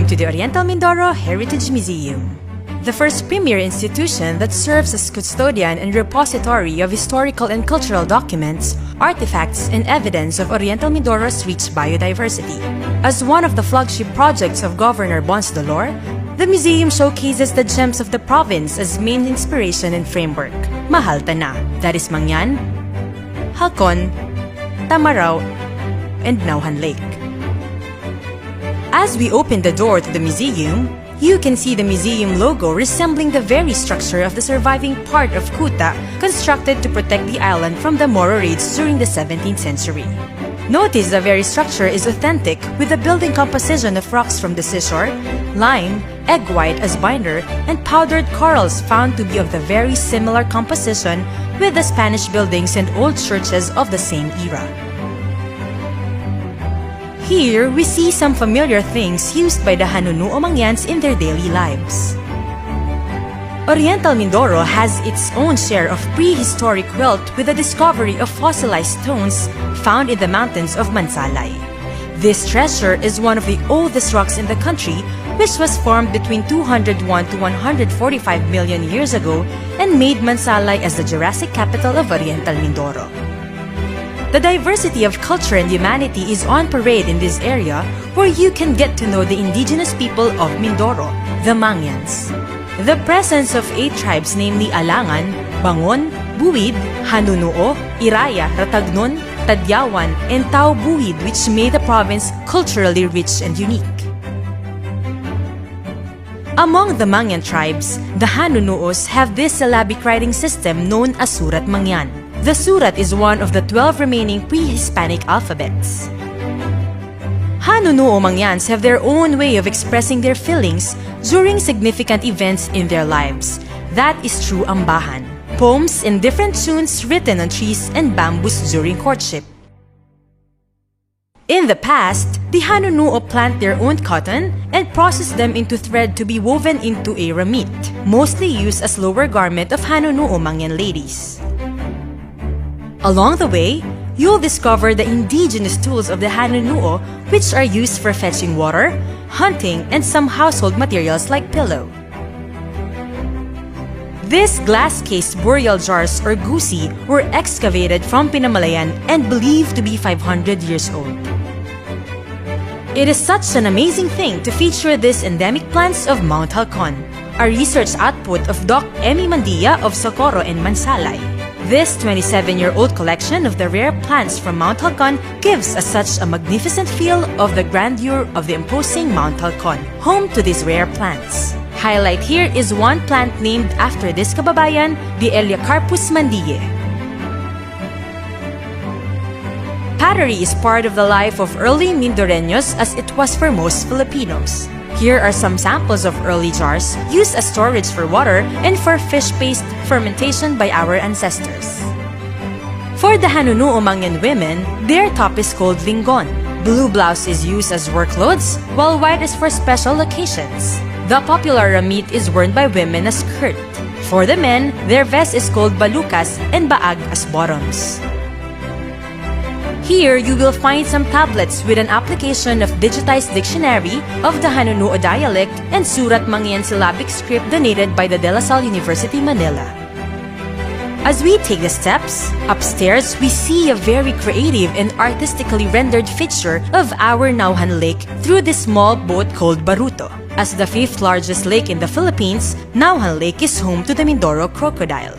Welcome to the Oriental Mindoro Heritage Museum, the first premier institution that serves as custodian and repository of historical and cultural documents, artifacts, and evidence of Oriental Mindoro's rich biodiversity. As one of the flagship projects of Governor Bons Dolor, the museum showcases the gems of the province as main inspiration and framework. Mahal Tana, that is Mangyan, Halcon, Tamarao, and Nauhan Lake. As we open the door to the museum, you can see the museum logo resembling the very structure of the surviving part of Kuta constructed to protect the island from the Moro raids during the 17th century. Notice the very structure is authentic with the building composition of rocks from the seashore, lime, egg white as binder, and powdered corals found to be of the very similar composition with the Spanish buildings and old churches of the same era. Here, we see some familiar things used by the Hanunuo Mangyans in their daily lives. Oriental Mindoro has its own share of prehistoric wealth with the discovery of fossilized stones found in the mountains of Mansalay. This treasure is one of the oldest rocks in the country, which was formed between 201 to 145 million years ago and made Mansalay as the Jurassic capital of Oriental Mindoro. The diversity of culture and humanity is on parade in this area where you can get to know the indigenous people of Mindoro, the Mangyans. The presence of 8 tribes namely Alangan, Bangon, Buwid, Hanunuo, Iraya, Ratagnon, Tadyawan, and Tao Buwid which made the province culturally rich and unique. Among the Mangyan tribes, the Hanunuos have this syllabic writing system known as Surat Mangyan. The Surat is one of the 12 remaining pre-Hispanic alphabets. Hanunuo Mangyans have their own way of expressing their feelings during significant events in their lives. That is through ambahan, poems in different tunes written on trees and bamboos during courtship. In the past, the Hanunuo plant their own cotton and process them into thread to be woven into a ramit, mostly used as lower garment of Hanunuo Mangyan ladies. Along the way, you'll discover the indigenous tools of the Hanunuo which are used for fetching water, hunting, and some household materials like pillow. These glass-cased burial jars or gusi were excavated from Pinamalayan and believed to be 500 years old. It is such an amazing thing to feature these endemic plants of Mount Halcon, a research output of Doc Emmy Mandia of Socorro and Mansalay. This 27-year-old collection of the rare plants from Mount Halcon gives us such a magnificent feel of the grandeur of the imposing Mount Halcon, home to these rare plants. Highlight here is one plant named after this kababayan, the Eliacarpus mandie. Pottery is part of the life of early Mindoreños as it was for most Filipinos. Here are some samples of early jars used as storage for water and for fish paste fermentation by our ancestors. For the Hanunuo Mangyan women, their top is called lingon. Blue blouse is used as work clothes, while white is for special occasions. The popular ramit is worn by women as skirt. For the men, their vest is called balukas and baag as bottoms. Here, you will find some tablets with an application of digitized dictionary of the Hanunuo dialect and Surat Mangyan syllabic script donated by the De La Salle University, Manila. As we take the steps, upstairs we see a very creative and artistically rendered feature of our Nauhan Lake through this small boat called Baruto. As the 5th largest lake in the Philippines, Nauhan Lake is home to the Mindoro crocodile.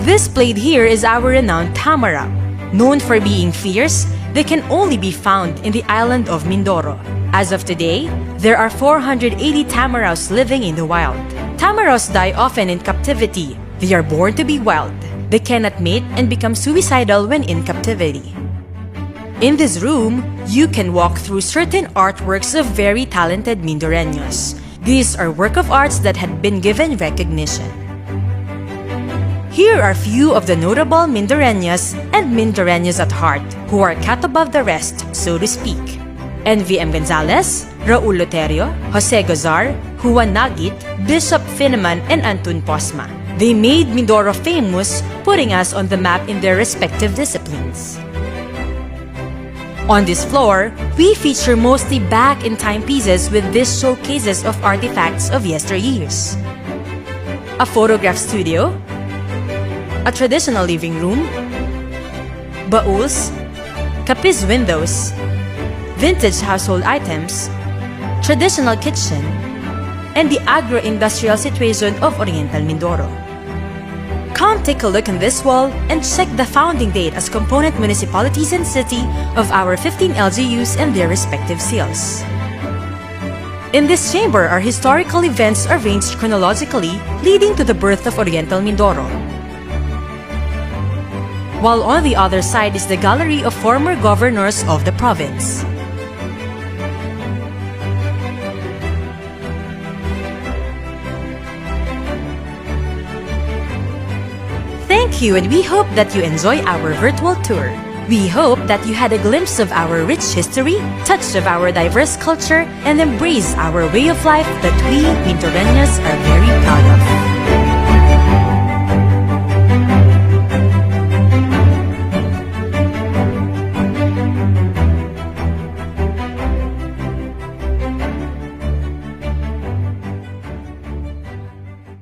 Displayed here is our renowned tamarao. Known for being fierce, they can only be found in the island of Mindoro. As of today, there are 480 tamaraos living in the wild. Tamaraos die often in captivity. They are born to be wild. They cannot mate and become suicidal when in captivity. In this room, you can walk through certain artworks of very talented Mindoreños. These are works of arts that had been given recognition. Here are few of the notable Mindoreñas and Mindoreños at heart, who are cut above the rest, so to speak. NVM Gonzalez, Raul Loterio, Jose Gozar, Juan Nagit, Bishop Fineman, and Antun Posma. They made Mindoro famous, putting us on the map in their respective disciplines. On this floor, we feature mostly back-in-time pieces with these showcases of artifacts of yesteryears. A photograph studio, a traditional living room, bauls, capiz windows, vintage household items, traditional kitchen, and the agro-industrial situation of Oriental Mindoro. Come take a look on this wall and check the founding date as component municipalities and city of our 15 LGUs and their respective seals. In this chamber are historical events arranged chronologically leading to the birth of Oriental Mindoro. While on the other side is the gallery of former governors of the province. Thank you, and we hope that you enjoy our virtual tour. We hope that you had a glimpse of our rich history, touch of our diverse culture, and embrace our way of life that we Mindoreños are very